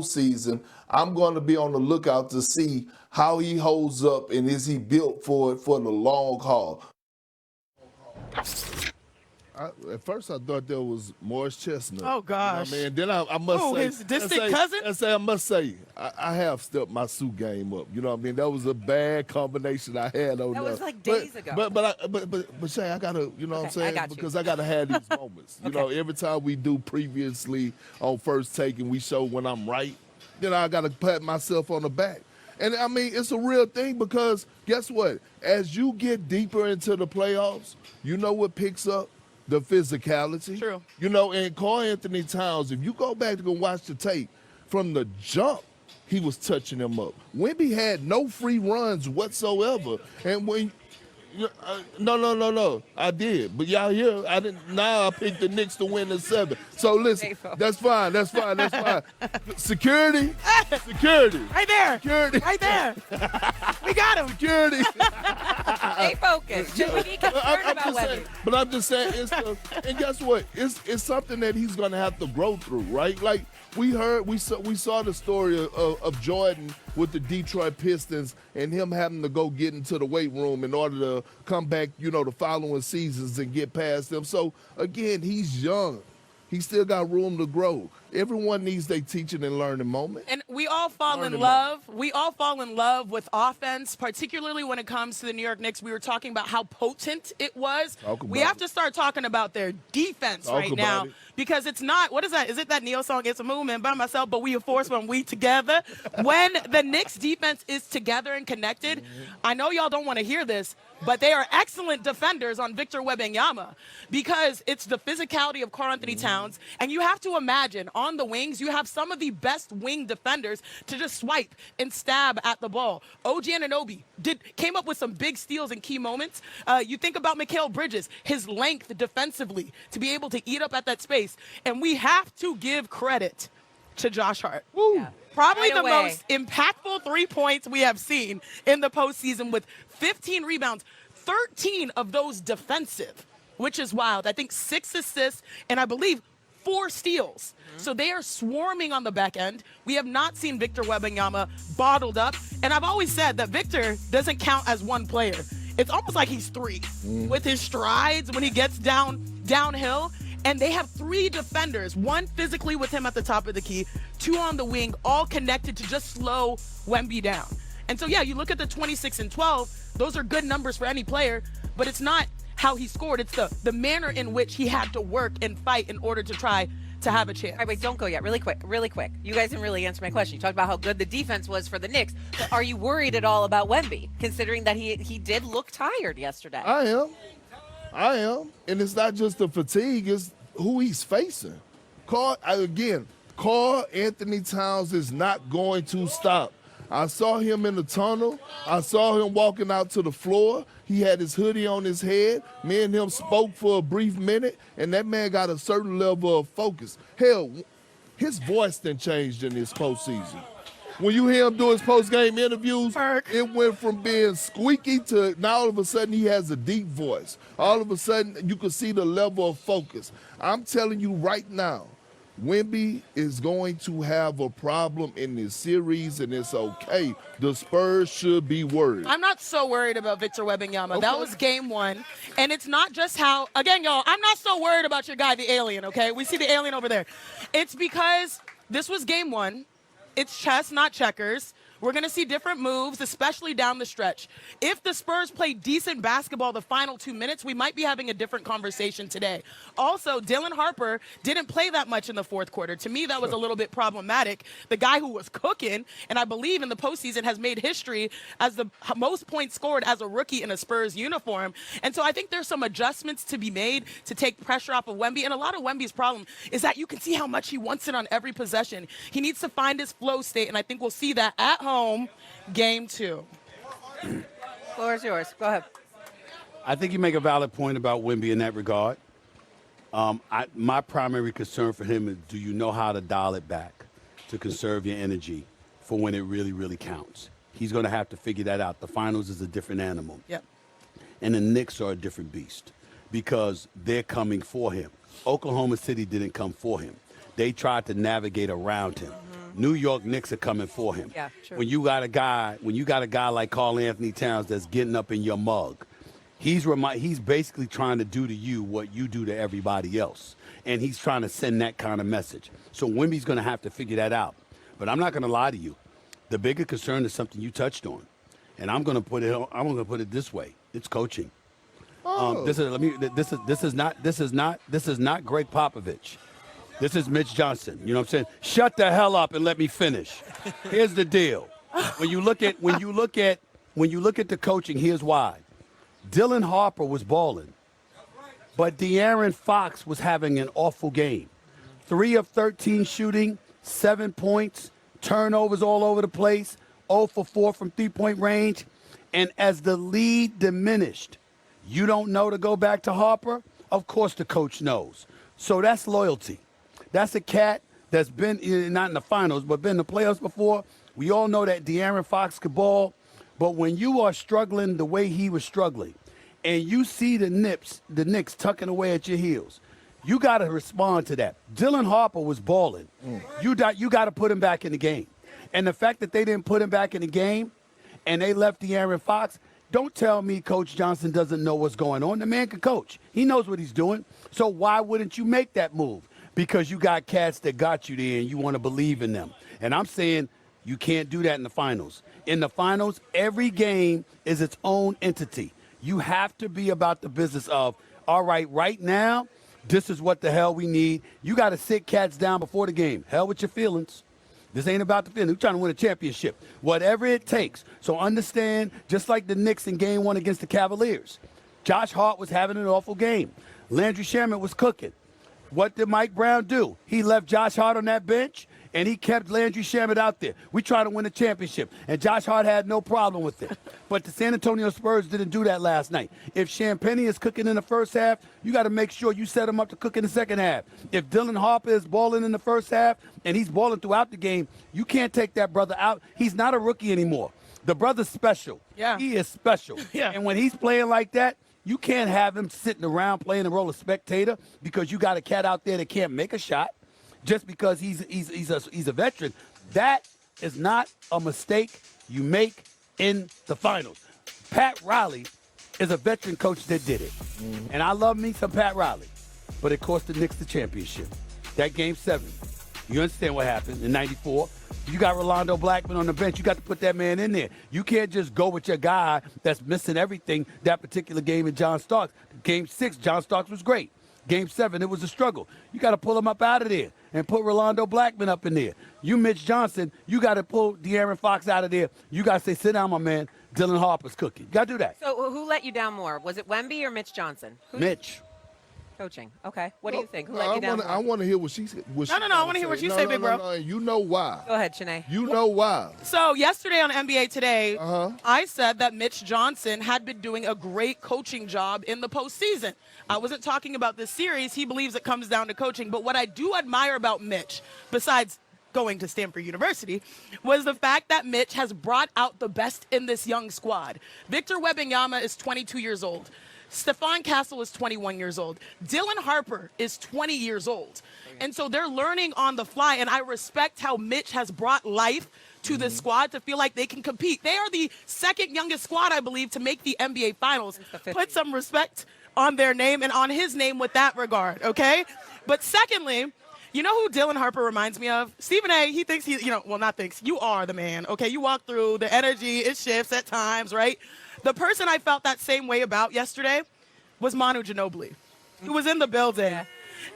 season, I'm going to be on the lookout to see how he holds up and is he built for it for the long haul. At first, I thought there was Morris Chestnut. Oh, gosh. You know what I mean? Then I must say, his distant cousin? I must say, I have stepped my suit game up. You know what I mean? That was a bad combination I had on That there. was like days ago. But Shay, I gotta, you know what I'm saying? I got you. Because I gotta have these moments. You know, every time we do previously on First Take and we show when I'm right, then I gotta pat myself on the back. And I mean, it's a real thing because guess what? As you get deeper into the playoffs, you know what picks up? The physicality. True. You know, and Karl Anthony Towns, if you go back to go watch the tape, from the jump, he was touching him up. Wemby had no free runs whatsoever. And when no. I did. But y'all here, I didn't. Now I picked the Knicks to win in 7. So listen, that's fine. Security. Right there. Security. Right there. We got him. Security. Stay focused. Should we be concerned about Wemby? But I'm just saying, and guess what? It's something that he's going to have to grow through, right? Like we saw the story of Jordan with the Detroit Pistons and him having to go get into the weight room in order to come back, you know, the following seasons and get past them. So again, he's young. He still got room to grow. Everyone needs their teaching and learning moment. And we all fall in love. We all fall in love with offense, particularly when it comes to the New York Knicks. We were talking about how potent it was. We have to start talking about their defense right now because it's not, what is that? Is it that Neo song, It's a Movement by myself, but we are forced when we together? When the Knicks defense is together and connected, I know y'all don't want to hear this, but they are excellent defenders on Victor Wembanyama because it's the physicality of Karl Anthony Towns. And you have to imagine on the wings, you have some of the best wing defenders to just swipe and stab at the ball. OG Anunoby came up with some big steals in key moments. You think about Mikal Bridges, his length defensively to be able to eat up at that space. And we have to give credit to Josh Hart. Yeah. Probably Right the away. most impactful 3 points we have seen in the postseason with 15 rebounds, 13 of those defensive, which is wild. I think 6 assists and I believe 4 steals. So they are swarming on the back end. We have not seen Victor Wembanyama bottled up. And I've always said that Victor doesn't count as one player. It's almost like he's 3 with his strides when he gets downhill. And they have 3 defenders, 1 physically with him at the top of the key, 2 on the wing, all connected to just slow Wemby down. And so, yeah, you look at the 26 and 12, those are good numbers for any player, but it's not how he scored. It's the manner in which he had to work and fight in order to try to have a chance. All right, wait, don't go yet. Really quick. You guys didn't really answer my question. You talked about how good the defense was for the Knicks. But are you worried at all about Wemby, considering that he did look tired yesterday? I am. And it's not just the fatigue, it's who he's facing. Karl Anthony Towns is not going to stop. I saw him in the tunnel. I saw him walking out to the floor. He had his hoodie on his head. Me and him spoke for a brief minute, and that man got a certain level of focus. Hell, his voice then changed in this postseason. When you hear him do his post-game interviews, it went from being squeaky to now all of a sudden he has a deep voice. All of a sudden you can see the level of focus. I'm telling you right now, Wemby is going to have a problem in this series, and it's okay. The Spurs should be worried. I'm not so worried about Victor Wembanyama. Okay. That was game 1. And it's not just how, again, y'all, I'm not so worried about your guy, the alien, okay? We see the alien over there. It's because this was game 1. It's chess, not checkers. We're going to see different moves, especially down the stretch. If the Spurs play decent basketball the final 2 minutes, we might be having a different conversation today. Also, Dylan Harper didn't play that much in the fourth quarter. To me, that was a little bit problematic. The guy who was cooking, and I believe in the postseason has made history as the most points scored as a rookie in a Spurs uniform. And so I think there's some adjustments to be made to take pressure off of Wemby. And a lot of Wemby's problem is that you can see how much he wants it on every possession. He needs to find his flow state, and I think we'll see that at home, game 2. Floor is yours. Go ahead. I think you make a valid point about Wemby in that regard. My primary concern for him is, do you know how to dial it back to conserve your energy for when it really, really counts? He's going to have to figure that out. The finals is a different animal. Yep. And the Knicks are a different beast because they're coming for him. Oklahoma City didn't come for him. They tried to navigate around him. New York Knicks are coming for him. Yeah, true. When you got a guy like Karl Anthony Towns that's getting up in your mug, he's basically trying to do to you what you do to everybody else. And he's trying to send that kind of message. So Wemby's going to have to figure that out. But I'm not going to lie to you. The bigger concern is something you touched on. And I'm going to put it this way. It's coaching. This is not Greg Popovich. This is Mitch Johnson. You know what I'm saying? Shut the hell up and let me finish. Here's the deal. When you look at the coaching, here's why. Dylan Harper was balling, but De'Aaron Fox was having an awful game. 3 of 13 shooting, 7 points, turnovers all over the place, 0 for 4 from three-point range. And as the lead diminished, you don't know to go back to Harper? Of course the coach knows. So that's loyalty. That's a cat that's been, not in the finals, but been in the playoffs before. We all know that De'Aaron Fox could ball. But when you are struggling the way he was struggling, and you see the Knicks tucking away at your heels, you got to respond to that. Dylan Harper was balling. You got to put him back in the game. And the fact that they didn't put him back in the game and they left De'Aaron Fox, don't tell me Coach Johnson doesn't know what's going on. The man can coach. He knows what he's doing. So why wouldn't you make that move? Because you got cats that got you there and you want to believe in them. And I'm saying you can't do that in the finals. In the finals, every game is its own entity. You have to be about the business of, all right now, this is what the hell we need. You got to sit cats down before the game. Hell with your feelings. This ain't about the feelings. We're trying to win a championship. Whatever it takes. So understand, just like the Knicks in Game 1 against the Cavaliers, Josh Hart was having an awful game. Landry Shamet was cooking. What did Mike Brown do? He left Josh Hart on that bench, and he kept Landry Shamet out there. We trying to win a championship, and Josh Hart had no problem with it. But the San Antonio Spurs didn't do that last night. If Champagne is cooking in the first half, you got to make sure you set him up to cook in the second half. If Dylan Harper is balling in the first half, and he's balling throughout the game, you can't take that brother out. He's not a rookie anymore. The brother's special. Yeah. He is special. Yeah. And when he's playing like that, you can't have him sitting around playing the role of spectator because you got a cat out there that can't make a shot just because he's a veteran. That is not a mistake you make in the finals. Pat Riley is a veteran coach that did it. And I love me some Pat Riley, but it cost the Knicks the championship. That Game 7. You understand what happened in 94? You got Rolando Blackman on the bench. You got to put that man in there. You can't just go with your guy that's missing everything that particular game in John Starks. Game 6, John Starks was great. Game 7, it was a struggle. You got to pull him up out of there and put Rolando Blackman up in there. You, Mitch Johnson, you got to pull De'Aaron Fox out of there. You got to say, sit down, my man. Dylan Harper's cooking. You got to do that. So who let you down more? Was it Wemby or Mitch Johnson? Mitch. Coaching. Okay. What do you think? Who let you down more? I want to hear what she said. No, I want to hear what you say, big bro. No, you know why. Go ahead, Shanae. You know why. So yesterday on NBA Today, I said that Mitch Johnson had been doing a great coaching job in the postseason. I wasn't talking about this series. He believes it comes down to coaching. But what I do admire about Mitch, besides going to Stanford University, was the fact that Mitch has brought out the best in this young squad. Victor Wembanyama is 22 years old. Stephon Castle is 21 years old. Dylan Harper is 20 years old. And so they're learning on the fly, and I respect how Mitch has brought life to the squad to feel like they can compete. They are the second youngest squad, I believe, to make the NBA Finals. Put some respect on their name and on his name with that regard, okay? But secondly, you know who Dylan Harper reminds me of? Stephen A., he thinks you are the man, okay? You walk through, the energy, it shifts at times, right? The person I felt that same way about yesterday was Manu Ginobili, who was in the building. Yeah.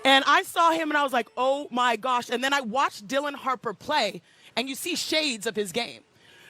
And I saw him, and I was like, oh, my gosh. And then I watched Dylan Harper play, and you see shades of his game.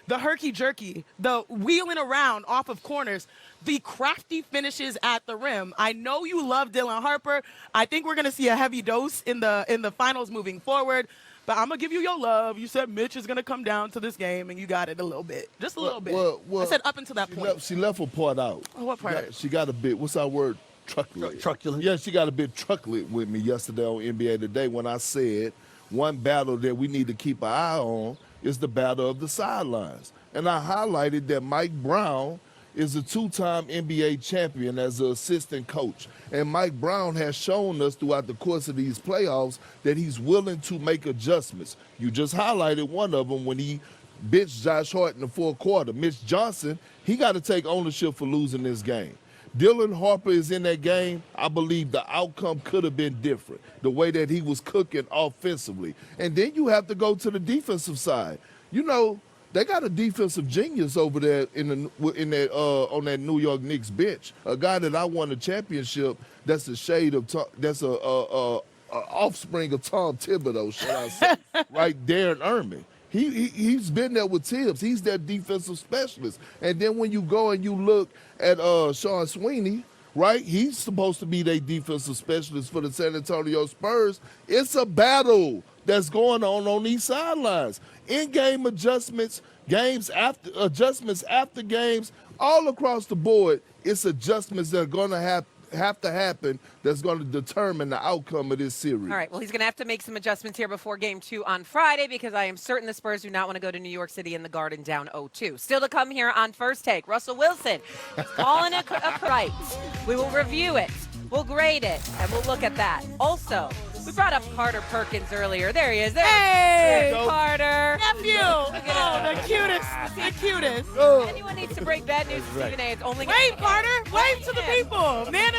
The herky-jerky, the wheeling around off of corners, the crafty finishes at the rim. I know you love Dylan Harper. I think we're going to see a heavy dose in the finals moving forward. But I'm going to give you your love. You said Mitch is going to come down to this game, and you got it a little bit. Just a little bit. I said up until that point. She left a part out. Oh, what part? She got a bit, what's our word? Truculent. Truculent. Yeah, she got a bit truculent with me yesterday on NBA Today when I said one battle that we need to keep an eye on is the battle of the sidelines. And I highlighted that Mike Brown is a two-time NBA champion as an assistant coach. And Mike Brown has shown us throughout the course of these playoffs that he's willing to make adjustments. You just highlighted one of them when he benched Josh Hart in the fourth quarter. Mitch Johnson, he got to take ownership for losing this game. Dylan Harper is in that game. I believe the outcome could have been different, the way that he was cooking offensively. And then you have to go to the defensive side. You know, they got a defensive genius over there on that New York Knicks bench. A guy that I won a championship. That's a shade of that's a offspring of Tom Thibodeau, shall I say? Right, Darren Erman. He's been there with Tibbs. He's their defensive specialist. And then when you go and you look at Sean Sweeney, right? He's supposed to be their defensive specialist for the San Antonio Spurs. It's a battle that's going on these sidelines. In-game adjustments, adjustments after games, all across the board. It's adjustments that are going to have to happen that's going to determine the outcome of this series. All right, well, he's going to have to make some adjustments here before Game 2 on Friday because I am certain the Spurs do not want to go to New York City in the Garden down 0-2. Still to come here on First Take, Russell Wilson is calling it right. We will review it, we'll grade it, and we'll look at that. Also, we brought up Carter Perkins earlier. There he is. There's Carter. Nephew. Oh, the cutest. The cutest. Anyone needs to break bad news to Stephen A. It's only Wave, Carter. Wave to the people. Man